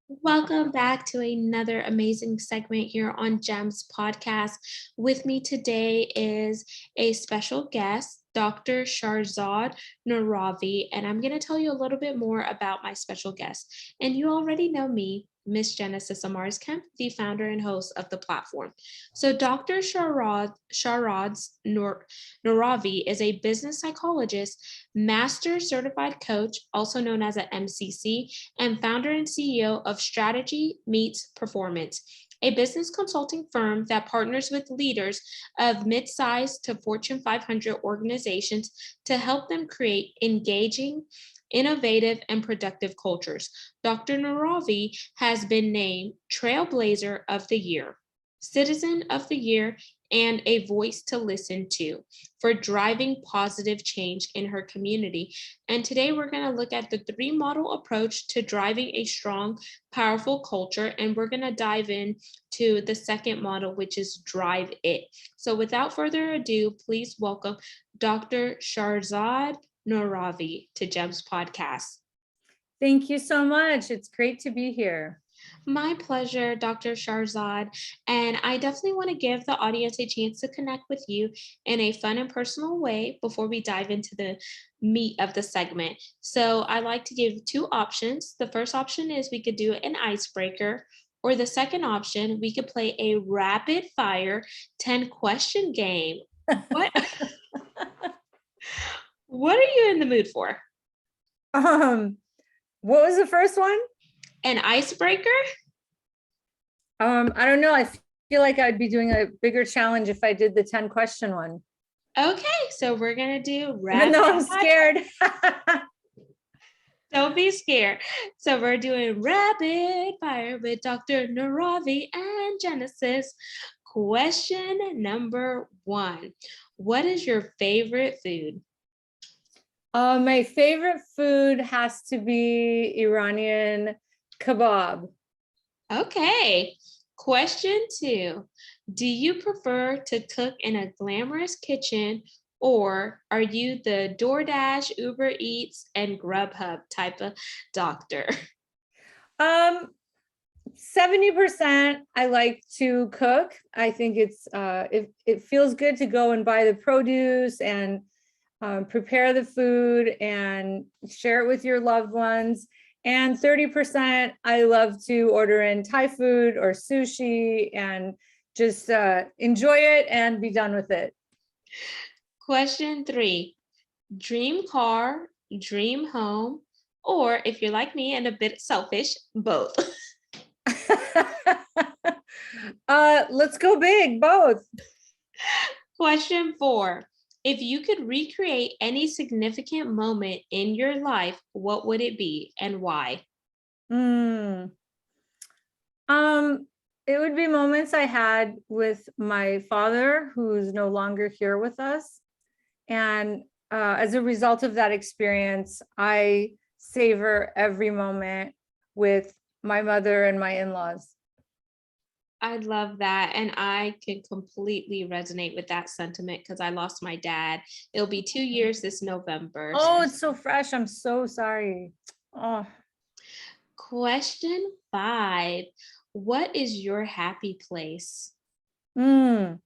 Welcome back to another amazing segment here on GEMS podcast. With me today is a special guest, Dr. Shahrzad Nooravi, and I'm going to tell you a little bit more about my special guest. And you already know me, Miss Genesis Amaris Kemp, the founder and host of the platform. So, Dr. Nooravi is a business psychologist, master certified coach, also known as an MCC, and founder and CEO of Strategy Meets Performance, a business consulting firm that partners with leaders of mid-sized to Fortune 500 organizations to help them create engaging, innovative, and productive cultures. Dr. Nooravi has been named Trailblazer of the Year, Citizen of the Year, and a voice to listen to for driving positive change in her community. And today we're going to look at the three model approach to driving a strong, powerful culture. And we're going to dive into the second model, which is drive it. So without further ado, please welcome Dr. Shahrzad Nooravi to GEMS podcast. Thank you so much. It's great to be here. My pleasure, Dr. Shahrzad. And I definitely want to give the audience a chance to connect with you in a fun and personal way before we dive into the meat of the segment. So I like to give two options. The first option is we could do an icebreaker, or the second option, we could play a rapid fire 10 question game. What, what are you in the mood for? What was the first one? An icebreaker? I don't know. I feel like I'd be doing a bigger challenge if I did the 10 question one. Okay, so we're gonna do rapid. No, I'm scared. Don't be scared. So we're doing rapid fire with Dr. Nooravi and Genesis. Question number 1. What is your favorite food? My favorite food has to be Iranian kebab. Okay. Question 2. Do you prefer to cook in a glamorous kitchen, or are you the DoorDash, Uber Eats, and Grubhub type of doctor? 70% I like to cook. I think it feels good to go and buy the produce and prepare the food and share it with your loved ones. And 30%, I love to order in Thai food or sushi and just enjoy it and be done with it. Question 3, dream car, dream home, or if you're like me and a bit selfish, both. Let's go big, both. Question 4, if you could recreate any significant moment in your life, what would it be and why? It would be moments I had with my father, who's no longer here with us. And as a result of that experience, I savor every moment with my mother and my in-laws. I love that. And I can completely resonate with that sentiment because I lost my dad. It'll be 2 years this November. Oh, it's so fresh. I'm so sorry. Oh. Question 5. What is your happy place? I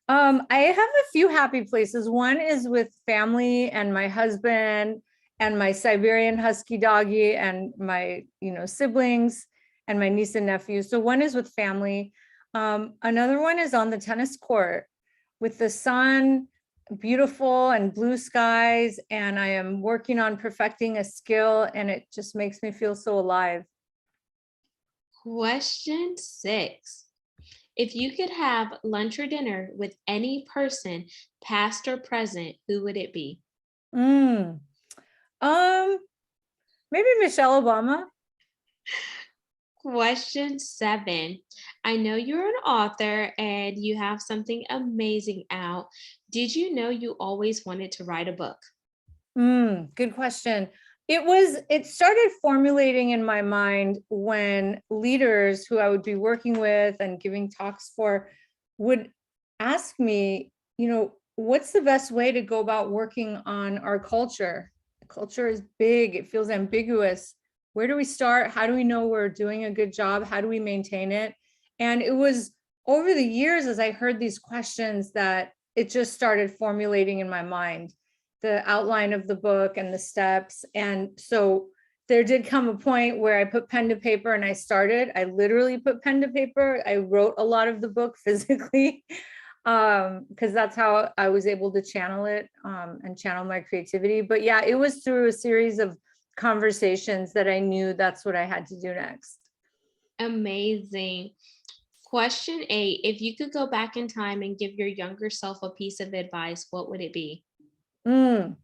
have a few happy places. One is with family and my husband and my Siberian Husky doggy and my, siblings and my niece and nephew. So one is with family. Another one is on the tennis court with the sun, beautiful and blue skies. And I am working on perfecting a skill, and it just makes me feel so alive. Question 6. If you could have lunch or dinner with any person, past or present, who would it be? Maybe Michelle Obama. Question 7. I know you're an author and you have something amazing out. Did you know you always wanted to write a book? Good question. It started formulating in my mind when leaders who I would be working with and giving talks for would ask me, what's the best way to go about working on our culture? The culture is big. It feels ambiguous. where do we start? How do we know we're doing a good job? How do we maintain it? And it was over the years, as I heard these questions, that it just started formulating in my mind the outline of the book and the steps. And so there did come a point where I put pen to paper and I literally put pen to paper. I wrote a lot of the book physically, because that's how I was able to channel it, and channel my creativity. But yeah, it was through a series of conversations that I knew that's what I had to do next. Amazing. Question 8, if you could go back in time and give your younger self a piece of advice, what would it be? Mm,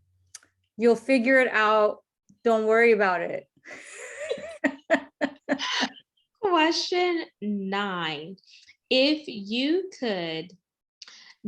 you'll figure it out. Don't worry about it. Question 9, if you could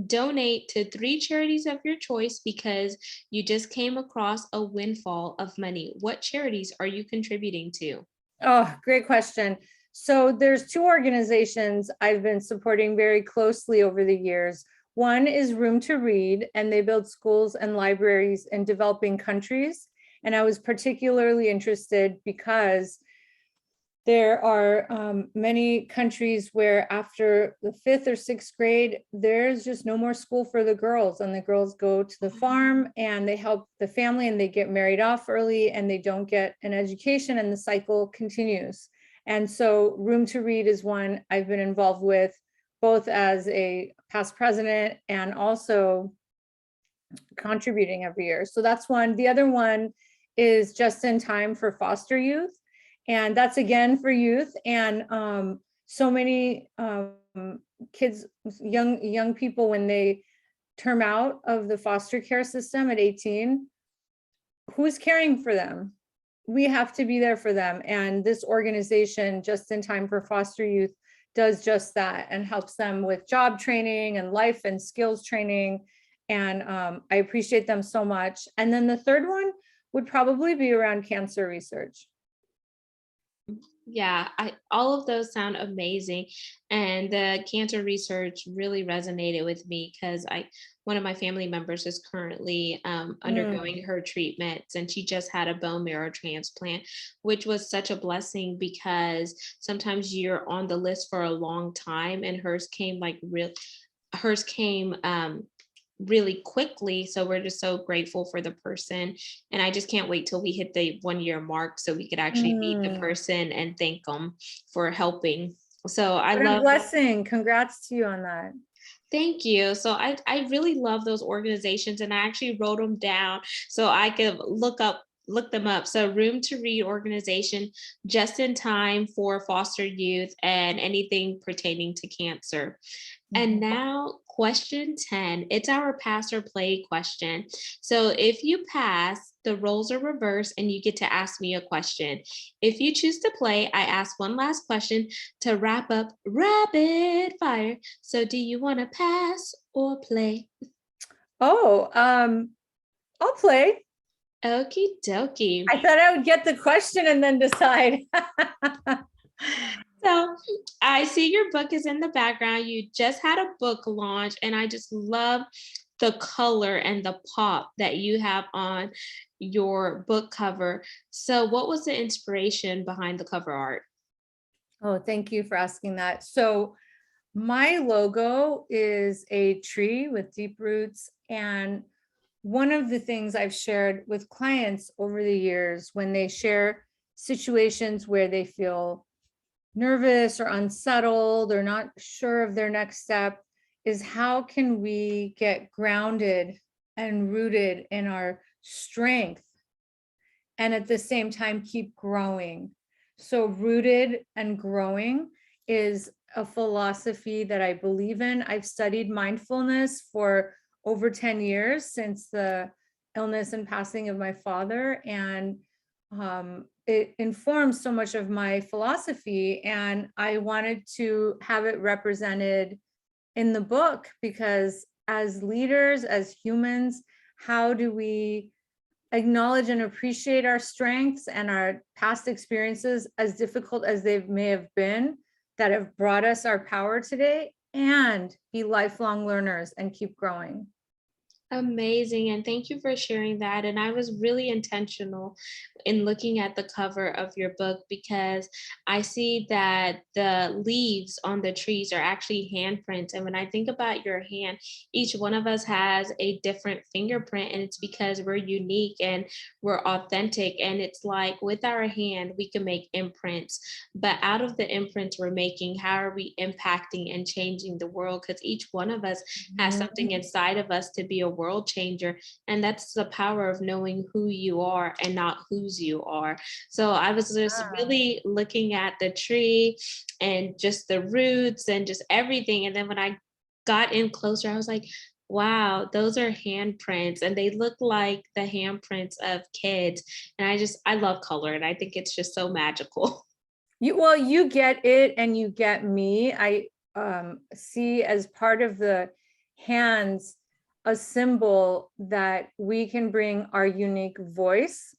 donate to 3 charities of your choice because you just came across a windfall of money, what charities are you contributing to? Oh, great question. So there's 2 organizations I've been supporting very closely over the years. One is Room to Read, and they build schools and libraries in developing countries. And I was particularly interested because there are many countries where after the 5th or 6th grade, there's just no more school for the girls, and the girls go to the farm and they help the family and they get married off early and they don't get an education, and the cycle continues. And so Room to Read is one I've been involved with, both as a past president and also contributing every year. So that's one. The other one is Just in Time for Foster Youth. And that's again for youth. And so many kids, young people, when they term out of the foster care system at 18, who's caring for them? We have to be there for them. And this organization, Just in Time for Foster Youth, does just that and helps them with job training and life and skills training. And I appreciate them so much. And then the third one would probably be around cancer research. Yeah, all of those sound amazing. And the cancer research really resonated with me because one of my family members is currently undergoing her treatments, and she just had a bone marrow transplant, which was such a blessing because sometimes you're on the list for a long time, and hers came really quickly. So we're just so grateful for the person. And I just can't wait till we hit the 1 year mark so we could actually meet the person and thank them for helping. So I What a love, blessing. Congrats to you on that. thank you. So I really love those organizations, and I actually wrote them down so I could look them up. So Room to Read organization, Just in Time for Foster Youth, and anything pertaining to cancer. And now question 10, it's our pass or play question. So if you pass, the roles are reversed and you get to ask me a question. If you choose to play, I ask one last question to wrap up rapid fire. So do you want to pass or play? Oh, I'll play. Okie dokie. I thought I would get the question and then decide. So I see your book is in the background. You just had a book launch, and I just love the color and the pop that you have on your book cover. So what was the inspiration behind the cover art? Oh, thank you for asking that. So my logo is a tree with deep roots. And one of the things I've shared with clients over the years when they share situations where they feel nervous or unsettled or not sure of their next step is how can we get grounded and rooted in our strength and at the same time keep growing. So rooted and growing is a philosophy that I believe in. I've studied mindfulness for over 10 years since the illness and passing of my father. And it informs so much of my philosophy, and I wanted to have it represented in the book because as leaders, as humans, how do we acknowledge and appreciate our strengths and our past experiences, as difficult as they may have been, that have brought us our power today, and be lifelong learners and keep growing? Amazing. And thank you for sharing that. And I was really intentional in looking at the cover of your book because I see that the leaves on the trees are actually handprints. And when I think about your hand, each one of us has a different fingerprint, and it's because we're unique and we're authentic. And it's like with our hand, we can make imprints, but out of the imprints we're making, how are we impacting and changing the world? Because each one of us has something Mhm. inside of us to be a world changer. And that's the power of knowing who you are and not whose you are. So I was just Ah. really looking at the tree and just the roots and just everything. And then when I got in closer, I was like, wow, those are handprints and they look like the handprints of kids. And I love color and I think it's just so magical. Well, you get it and you get me. I see as part of the hands a symbol that we can bring our unique voice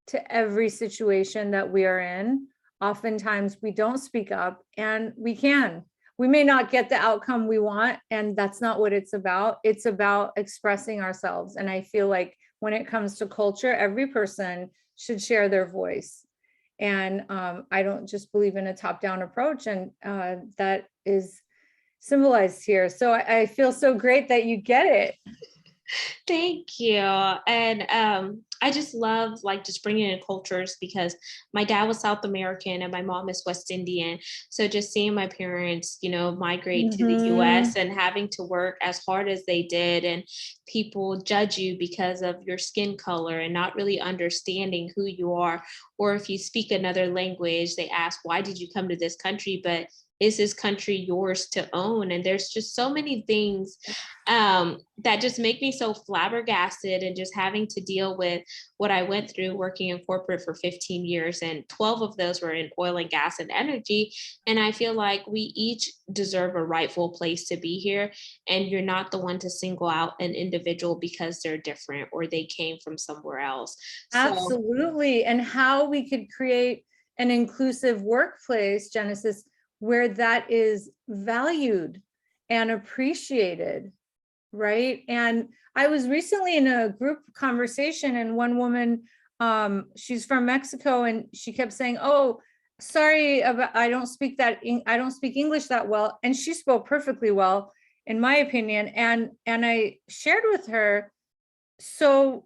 to every situation that we are in. Oftentimes we don't speak up, and we can. We may not get the outcome we want, and that's not what it's about. It's about expressing ourselves. And I feel like when it comes to culture, every person should share their voice. And I don't just believe in a top-down approach, and that is symbolized here. So I feel so great that you get it. Thank you. And I just love like just bringing in cultures because my dad was South American and my mom is West Indian. So just seeing my parents, migrate to the US Mhm. and having to work as hard as they did, and people judge you because of your skin color and not really understanding who you are. Or if you speak another language, they ask, why did you come to this country? But is this country yours to own? And there's just so many things that just make me so flabbergasted, and just having to deal with what I went through working in corporate for 15 years, and 12 of those were in oil and gas and energy. And I feel like we each deserve a rightful place to be here. And you're not the one to single out an individual because they're different or they came from somewhere else. So Absolutely. And how we could create an inclusive workplace, Genesis, where that is valued and appreciated, right? And I was recently in a group conversation, and one woman, she's from Mexico, and she kept saying, "Oh, sorry about I don't speak English that well." And she spoke perfectly well, in my opinion. And I shared with her, so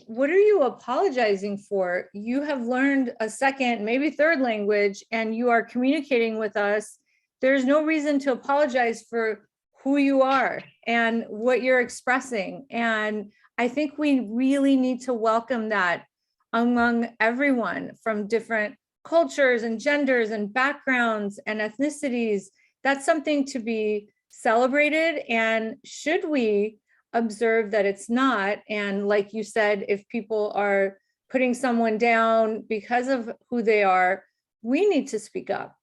what are you apologizing for? You have learned a second, maybe third language, and you are communicating with us. There's no reason to apologize for who you are and what you're expressing. And I think we really need to welcome that among everyone from different cultures and genders and backgrounds and ethnicities. That's something to be celebrated. And should we observe that it's not, and like you said, if people are putting someone down because of who they are, we need to speak up.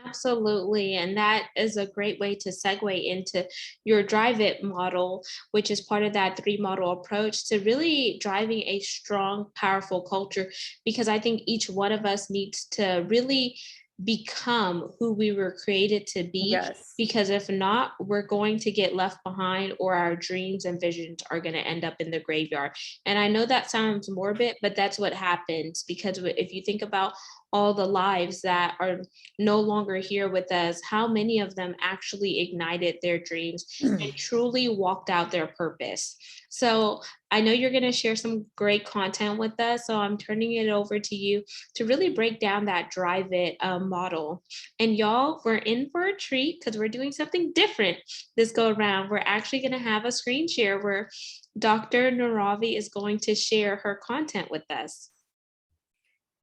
absolutely. And that is a great way to segue into your drive it model, which is part of that three model approach to really driving a strong, powerful culture. Because I think each one of us needs to really become who we were created to be. Yes, Because if not, we're going to get left behind, or our dreams and visions are going to end up in the graveyard. And I know that sounds morbid, but that's what happens. Because if you think about all the lives that are no longer here with us, how many of them actually ignited their dreams and truly walked out their purpose? So I know you're going to share some great content with us. So I'm turning it over to you to really break down that drive it model. And y'all, we're in for a treat because we're doing something different this go around. We're actually going to have a screen share where Dr. Nooravi is going to share her content with us.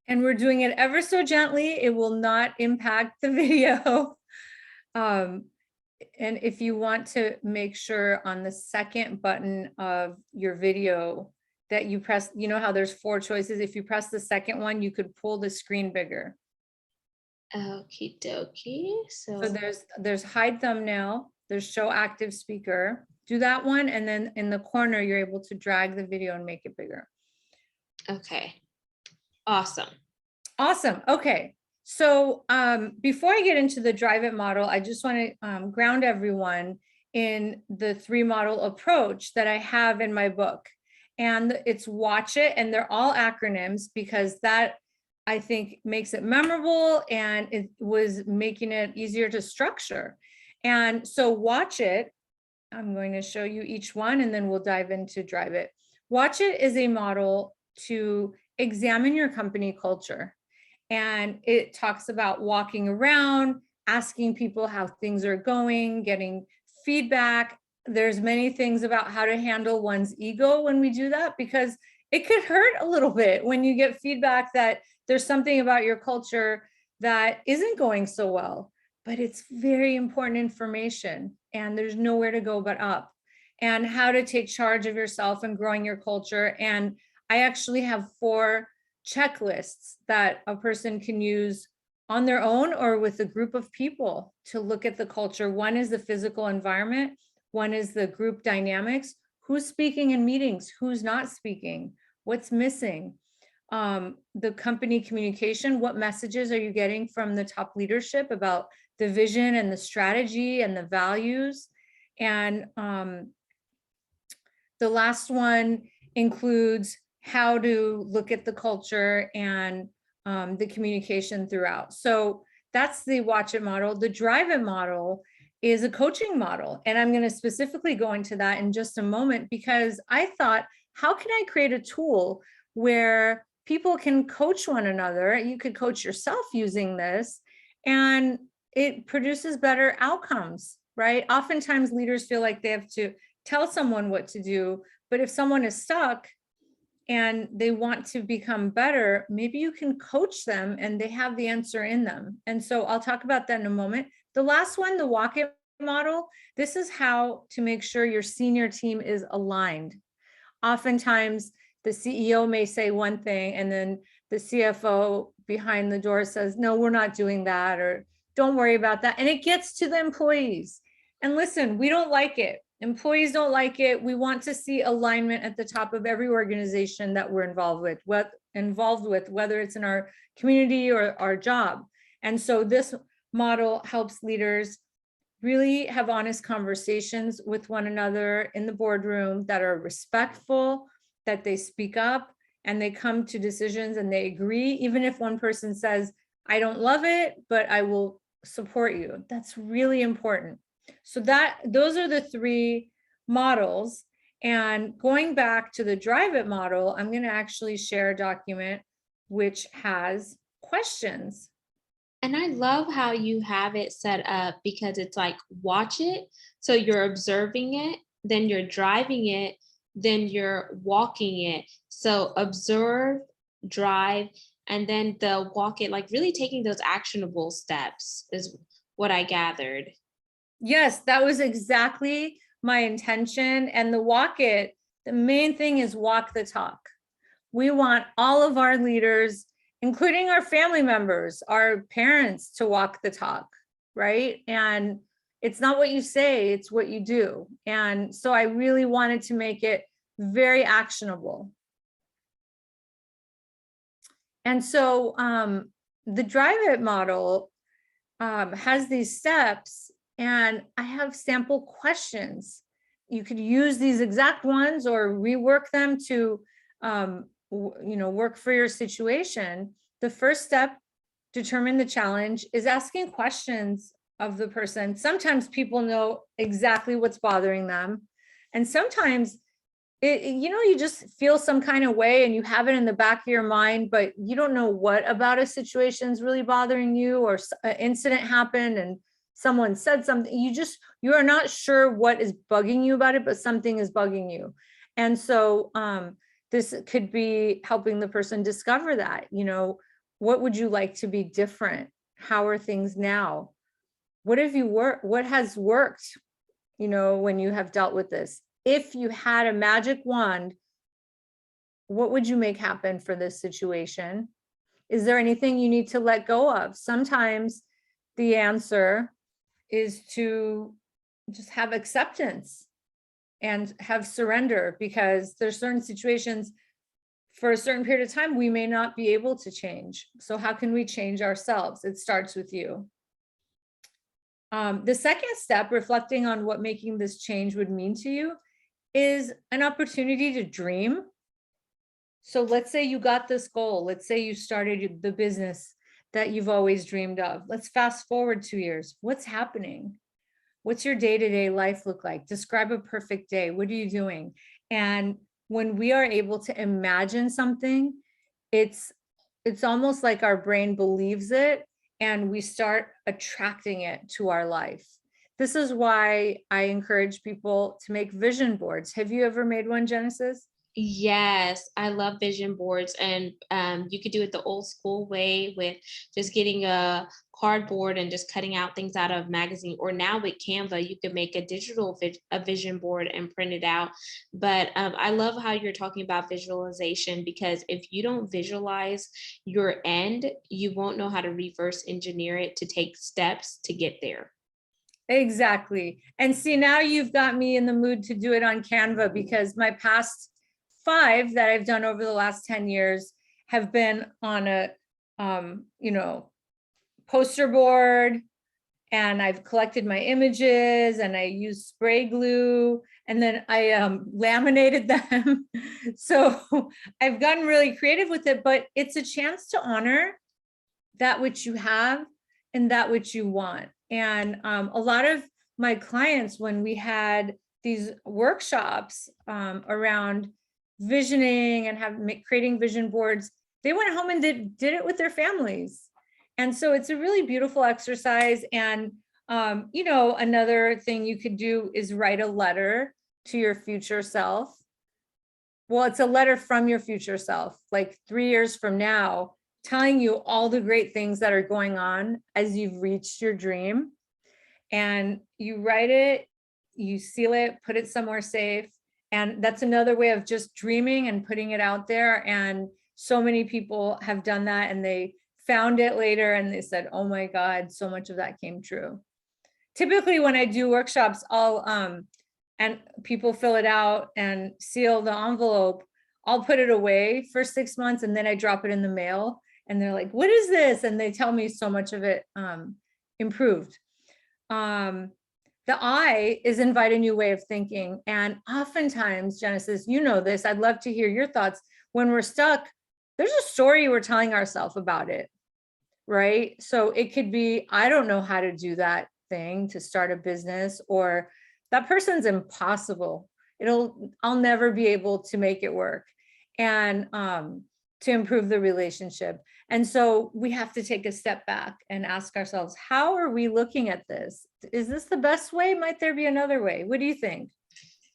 and we're doing it ever so gently. It will not impact the video. um, and if you want to make sure on the second button of your video that you press, you know how there's four choices. If you press the second one, you could pull the screen bigger. Okie dokie. So So, there's hide thumbnail, there's show active speaker. Do that one, and then in the corner, you're able to drag the video and make it bigger. okay. Awesome. Awesome. Okay. So before I get into the drive it model, I just want to ground everyone in the 3 model approach that I have in my book. And it's watch it, and they're all acronyms because that, I think, makes it memorable, and it was making it easier to structure. And so watch it, I'm going to show you each one and then we'll dive into drive it. Watch it is a model to examine your company culture. And it talks about walking around, asking people how things are going, getting feedback. There's many things about how to handle one's ego when we do that, because it could hurt a little bit when you get feedback that there's something about your culture that isn't going so well, but it's very important information and there's nowhere to go but up. And how to take charge of yourself and growing your culture. And I actually have 4 checklists that a person can use on their own or with a group of people to look at the culture. One is the physical environment. One is the group dynamics. Who's speaking in meetings? Who's not speaking? What's missing? The company communication. What messages are you getting from the top leadership about the vision and the strategy and the values? And the last one includes how to look at the culture and the communication throughout. So that's the watch it model. The drive it model is a coaching model. And I'm going to specifically go into that in just a moment, because I thought, how can I create a tool where people can coach one another? You could coach yourself using this, and it produces better outcomes, right? Oftentimes leaders feel like they have to tell someone what to do, but if someone is stuck and they want to become better, maybe you can coach them and they have the answer in them. And so I'll talk about that in a moment. The last one, the walk it model, this is how to make sure your senior team is aligned. Oftentimes the CEO may say one thing and then the CFO behind the door says, no, we're not doing that, or don't worry about that. And it gets to the employees. And listen, we don't like it. Employees don't like it. We want to see alignment at the top of every organization that we're involved with, whether it's in our community or our job. And so this model helps leaders really have honest conversations with one another in the boardroom that are respectful, that they speak up and they come to decisions and they agree, even if one person says, I don't love it, but I will support you. That's really important. So those are the 3 models. And going back to the drive it model, I'm going to actually share a document which has questions. And I love how you have it set up, because it's like watch it. So you're observing it, then you're driving it, then you're walking it. So observe, drive, and then the walk it, like really taking those actionable steps is what I gathered. Yes, that was exactly my intention. And the walk it, the main thing is walk the talk. We want all of our leaders, including our family members, our parents, to walk the talk, right? And it's not what you say, it's what you do. And so I really wanted to make it very actionable. And so the drive it model has these steps, and I have sample questions. You could use these exact ones or rework them to work for your situation. The first step, determine the challenge, is asking questions of the person. Sometimes people know exactly what's bothering them. And sometimes you just feel some kind of way and you have it in the back of your mind, but you don't know what about a situation is really bothering you, or an incident happened and someone said something. You are not sure what is bugging you about it, but something is bugging you. And so this could be helping the person discover that, what would you like to be different? How are things now? What has worked, when you have dealt with this? If you had a magic wand, what would you make happen for this situation? Is there anything you need to let go of? Sometimes the answer is to just have acceptance and have surrender, because there's certain situations for a certain period of time we may not be able to change. So how can we change ourselves? It starts with you. The second step, reflecting on what making this change would mean to you, is an opportunity to dream. So let's say you got this goal. Let's say you started the business that you've always dreamed of. Let's fast forward 2 years. What's happening? What's your day-to-day life look like? Describe a perfect day. What are you doing? And when we are able to imagine something, it's almost like our brain believes it and we start attracting it to our life. This is why I encourage people to make vision boards. Have you ever made one, Genesis? Yes, I love vision boards, and you could do it the old school way with just getting a cardboard and just cutting out things out of magazine. Or now with Canva, you can make a digital a vision board and print it out. But I love how you're talking about visualization, because if you don't visualize your end, you won't know how to reverse engineer it to take steps to get there. Exactly. And see, now you've got me in the mood to do it on Canva, because my past 5 that I've done over the last 10 years have been on a, poster board, and I've collected my images and I used spray glue and then I laminated them. So I've gotten really creative with it, but it's a chance to honor that which you have and that which you want. And a lot of my clients, when we had these workshops around visioning and creating vision boards, they went home and did it with their families. And so it's a really beautiful exercise. And another thing you could do is write a letter to your future self. Well, it's a letter from your future self, like 3 years from now, telling you all the great things that are going on as you've reached your dream. And you write it, you seal it, put it somewhere safe. And that's another way of just dreaming and putting it out there. And so many people have done that, and they found it later and they said, oh my God, so much of that came true. Typically when I do workshops, and people fill it out and seal the envelope, I'll put it away for 6 months and then I drop it in the mail and they're like, what is this? And they tell me so much of it improved. The I is invite a new way of thinking. And oftentimes, Genesis, you know this, I'd love to hear your thoughts. When we're stuck, there's a story we're telling ourselves about it, right? So it could be, I don't know how to do that thing to start a business, or that person's impossible. I'll never be able to make it work. And to improve the relationship. And so we have to take a step back and ask ourselves, how are we looking at this? Is this the best way? Might there be another way? What do you think?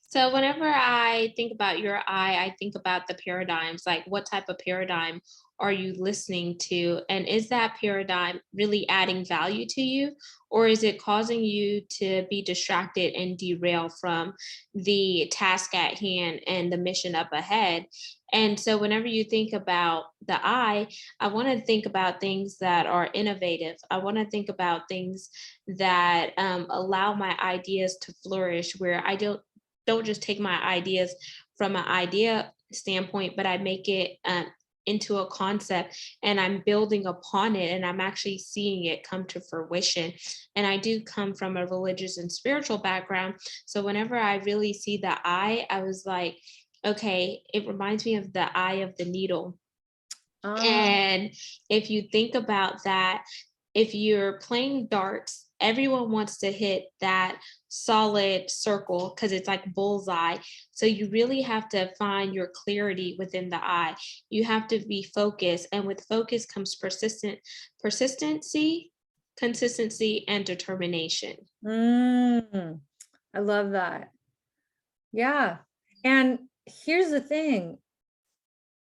So whenever I think about your I think about the paradigms, like what type of paradigm are you listening to? And is that paradigm really adding value to you? Or is it causing you to be distracted and derail from the task at hand and the mission up ahead? And so whenever you think about the I want to think about things that are innovative. I want to think about things that allow my ideas to flourish, where I don't just take my ideas from an idea standpoint, but I make it into a concept and I'm building upon it and I'm actually seeing it come to fruition. And I do come from a religious and spiritual background. So whenever I really see the I was like, okay, it reminds me of the eye of the needle. And if you think about that, if you're playing darts, everyone wants to hit that solid circle because it's like bullseye. So you really have to find your clarity within the eye. You have to be focused, and with focus comes persistency, consistency, and determination. I love that. Yeah. And here's the thing.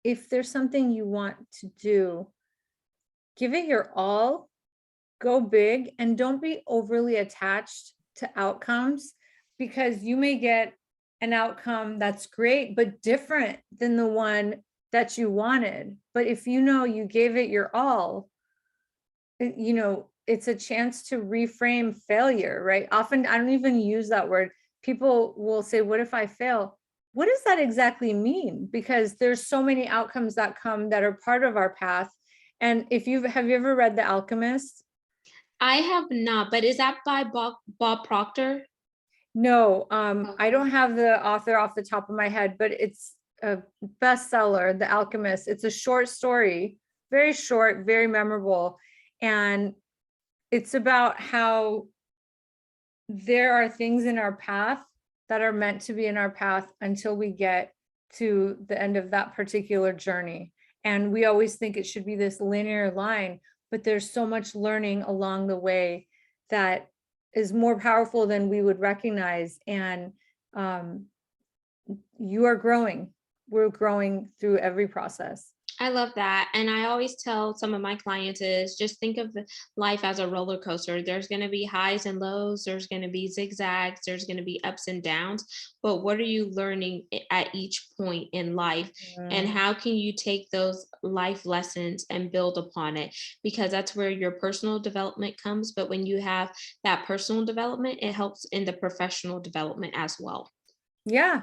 If there's something you want to do, give it your all, go big, and don't be overly attached to outcomes, because you may get an outcome that's great, but different than the one that you wanted. But if you know you gave it your all, it's a chance to reframe failure, right? Often, I don't even use that word. People will say, what if I fail? What does that exactly mean? Because there's so many outcomes that come that are part of our path. And have you ever read The Alchemist? I have not, but is that by Bob Proctor? No, I Okay. don't have the author off the top of my head, but it's a bestseller, The Alchemist. It's a short story, very short, very memorable. And it's about how there are things in our path that are meant to be in our path until we get to the end of that particular journey. And we always think it should be this linear line, but there's so much learning along the way that is more powerful than we would recognize. And um, you are growing. We're growing through every process. I love that. And I always tell some of my clients is just think of life as a roller coaster. There's going to be highs and lows, there's going to be zigzags, there's going to be ups and downs. But what are you learning at each point in life? And Mm. how can you take those life lessons and build upon it? Because that's where your personal development comes. But when you have that personal development, it helps in the professional development as well. Yeah.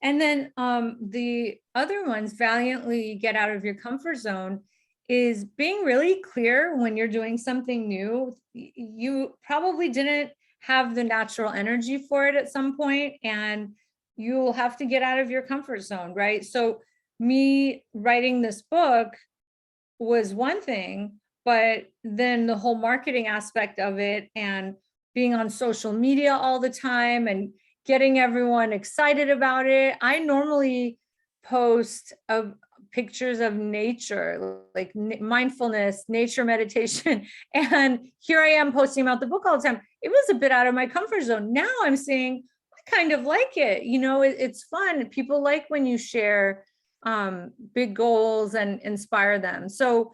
And then the other ones, valiantly get out of your comfort zone, is being really clear when you're doing something new. You probably didn't have the natural energy for it at some point, and you'll have to get out of your comfort zone, right? So me writing this book was one thing, but then the whole marketing aspect of it and being on social media all the time and getting everyone excited about it. I normally post of pictures of nature, like mindfulness, nature meditation. And here I am posting about the book all the time. It was a bit out of my comfort zone. Now I'm saying, I kind of like it. It's fun. People like when you share big goals and inspire them. So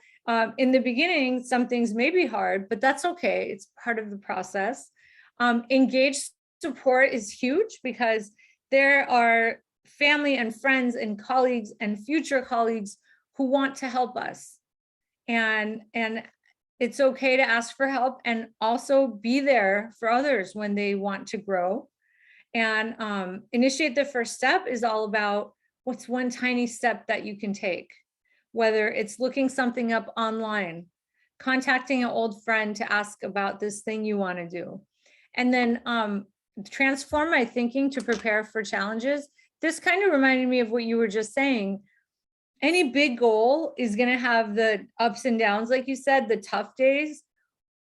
in the beginning, some things may be hard, but that's okay. It's part of the process. Engaged support is huge because there are family and friends and colleagues and future colleagues who want to help us. And it's okay to ask for help and also be there for others when they want to grow. And initiate the first step is all about what's one tiny step that you can take, whether it's looking something up online, contacting an old friend to ask about this thing you want to do, and then transform my thinking to prepare for challenges. This kind of reminded me of what you were just saying. Any big goal is going to have the ups and downs, like you said, the tough days.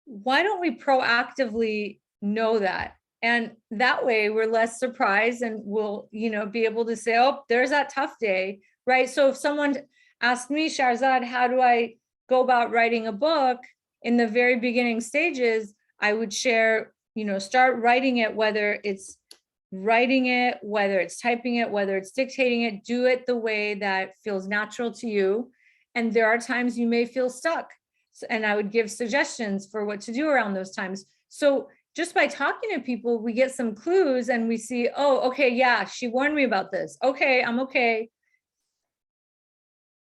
Why don't we proactively know that? And that way we're less surprised and we'll, be able to say, oh, there's that tough day, right? So if someone asked me, Shahrzad, how do I go about writing a book? In the very beginning stages, I would share, start writing it, whether it's writing it, whether it's typing it, whether it's dictating it, do it the way that feels natural to you. And there are times you may feel stuck. And I would give suggestions for what to do around those times. So just by talking to people, we get some clues and we see, oh, okay, yeah, she warned me about this. Okay, I'm okay.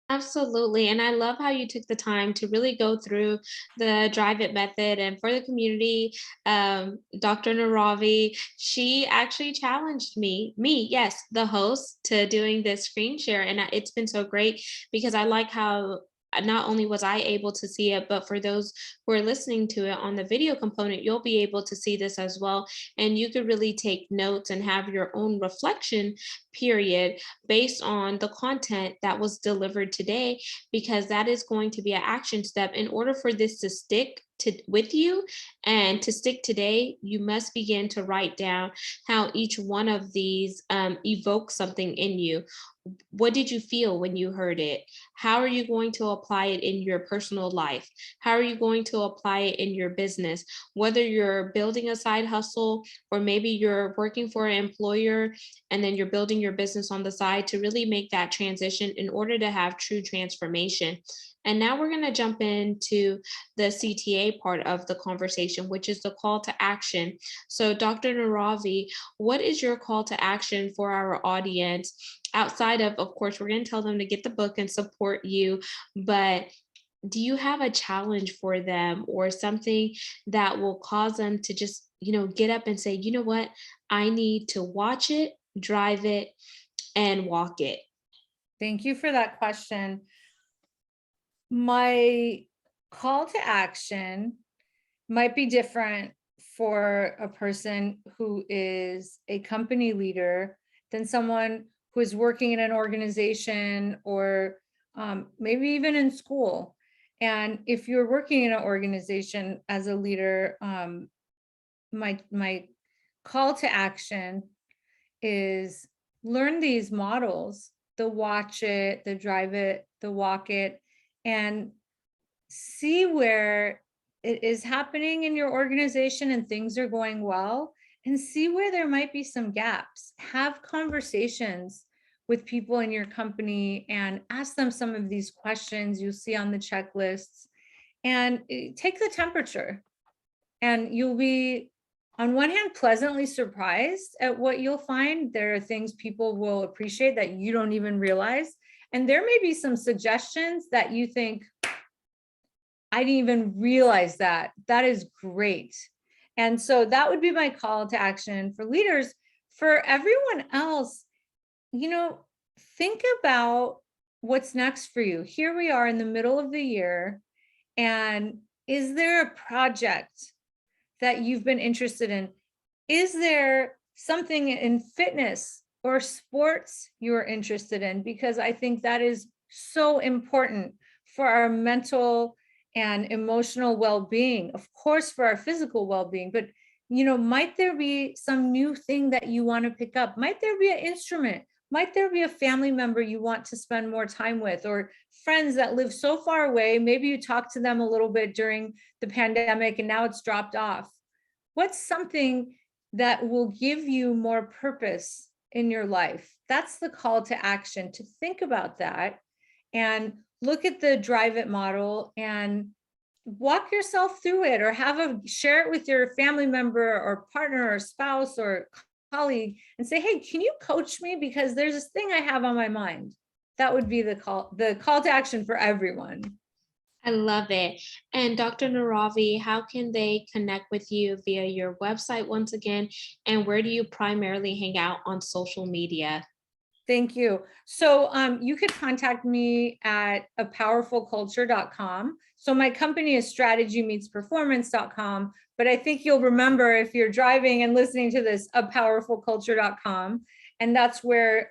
Absolutely. And I love how you took the time to really go through the Drive It method. And for the community, Dr. Nooravi, she actually challenged yes, the host, to doing this screen share. And it's been so great because I like how not only was I able to see it, but for those who are listening to it on the video component, you'll be able to see this as well. And you could really take notes and have your own reflection period based on the content that was delivered today, because that is going to be an action step. In order for this to stick with you and to stick today, you must begin to write down how each one of these evokes something in you. What did you feel when you heard it? How are you going to apply it in your personal life? How are you going to apply it in your business? Whether you're building a side hustle or maybe you're working for an employer and then you're building your business on the side, to really make that transition in order to have true transformation. And now we're going to jump into the CTA part of the conversation, which is the call to action. So, Dr. Nooravi, what is your call to action for our audience? Outside of course, we're going to tell them to get the book and support you, but do you have a challenge for them or something that will cause them to just, get up and say, you know what, I need to watch it, drive it, and walk it? Thank you for that question. My call to action might be different for a person who is a company leader than someone who is working in an organization or maybe even in school. And if you're working in an organization as a leader, my call to action is learn these models, the watch it, the drive it, the walk it, and see where it is happening in your organization and things are going well, and see where there might be some gaps. Have conversations with people in your company and ask them some of these questions you'll see on the checklists, and take the temperature. And you'll be, on one hand, pleasantly surprised at what you'll find. There are things people will appreciate that you don't even realize. And there may be some suggestions that you think, I didn't even realize that. That is great. And so that would be my call to action for leaders. For everyone else, think about what's next for you. Here we are in the middle of the year. And is there a project that you've been interested in? Is there something in fitness or sports you're interested in? Because I think that is so important for our mental and emotional well-being, of course, for our physical well-being, but might there be some new thing that you want to pick up? Might there be an instrument? Might there be a family member you want to spend more time with, or friends that live so far away? Maybe you talked to them a little bit during the pandemic and now it's dropped off. What's something that will give you more purpose in your life? That's the call to action, to think about that and look at the drive it model and walk yourself through it, or share it with your family member or partner or spouse or colleague and say, hey, can you coach me? Because there's this thing I have on my mind. That would be the call to action for everyone. I love it. And Dr. Nooravi, how can they connect with you via your website once again? And where do you primarily hang out on social media? Thank you. So you could contact me at apowerfulculture.com. So my company is strategymeetsperformance.com, but I think you'll remember, if you're driving and listening to this, apowerfulculture.com. And that's where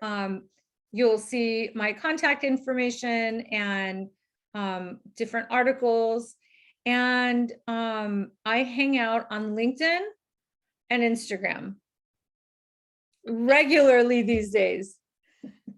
you'll see my contact information and different articles. And I hang out on LinkedIn and Instagram regularly these days.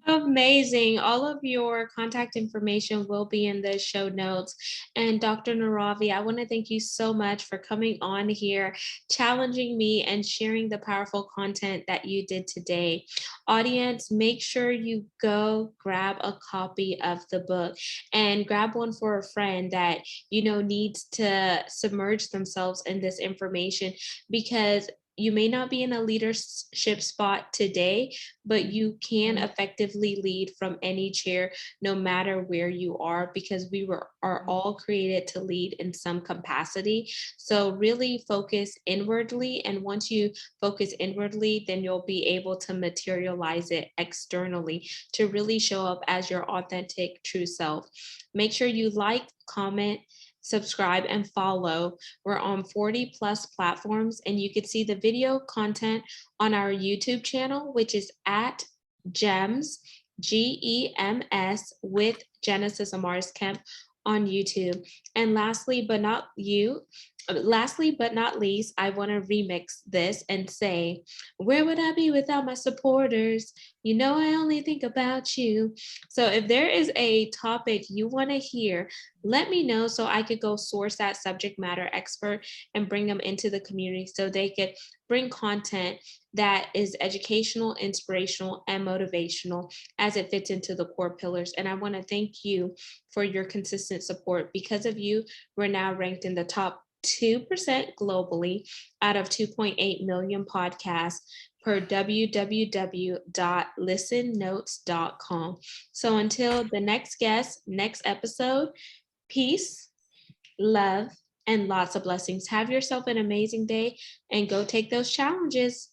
Amazing. All of your contact information will be in the show notes. And Dr. Nooravi, I want to thank you so much for coming on here, challenging me, and sharing the powerful content that you did today. Audience, make sure you go grab a copy of the book and grab one for a friend that needs to submerge themselves in this information, because you may not be in a leadership spot today, but you can effectively lead from any chair, no matter where you are, because we are all created to lead in some capacity. So really focus inwardly. And once you focus inwardly, then you'll be able to materialize it externally to really show up as your authentic, true self. Make sure you like, comment, subscribe, and follow. We're on 40 plus platforms, and you can see the video content on our YouTube channel, which is at GEMS, GEMS, with Genesis Amaris Kemp on YouTube. And lastly but not least, I want to remix this and say, where would I be without my supporters? I only think about you. So if there is a topic you want to hear, let me know so I could go source that subject matter expert and bring them into the community so they could bring content that is educational, inspirational, and motivational as it fits into the core pillars. And I want to thank you for your consistent support. Because of you, we're now ranked in the top 2% globally out of 2.8 million podcasts per www.listennotes.com. So until the next episode, peace, love, and lots of blessings. Have yourself an amazing day and go take those challenges.